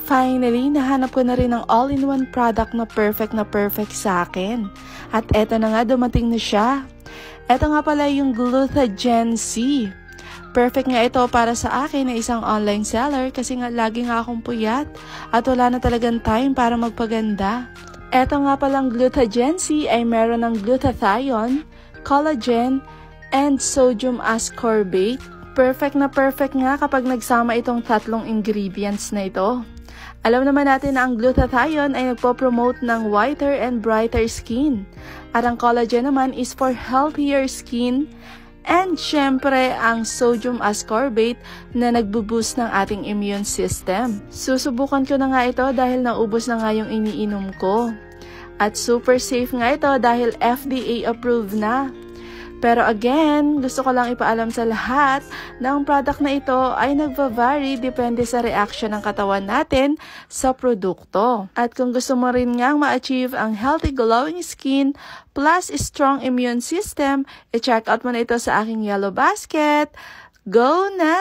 Finally, nahanap ko na rin ang all-in-one product na perfect sa akin. At eto na nga, dumating na siya. Eto nga pala yung Glutathione C. Perfect nga ito para sa akin na isang online seller kasi nga lagi nga akong puyat at wala na talagang time para magpaganda. Eto nga palang Glutathione C ay meron ng glutathione, collagen, and sodium ascorbate. Perfect nga kapag nagsama itong tatlong ingredients na ito. Alam naman natin na ang glutathione ay nagpo-promote ng whiter and brighter skin. At ang collagen naman is for healthier skin. And syempre, ang sodium ascorbate na nagbo-boost ng ating immune system. Susubukan ko na nga ito dahil naubos na nga yung iniinom ko. At super safe nga ito dahil FDA approved na. Pero again, gusto ko lang ipaalam sa lahat na ang product na ito ay nagva-vary depende sa reaction ng katawan natin sa produkto. At kung gusto mo rin ngang ma-achieve ang healthy glowing skin plus strong immune system, i-check out mo na ito sa aking yellow basket. Go na!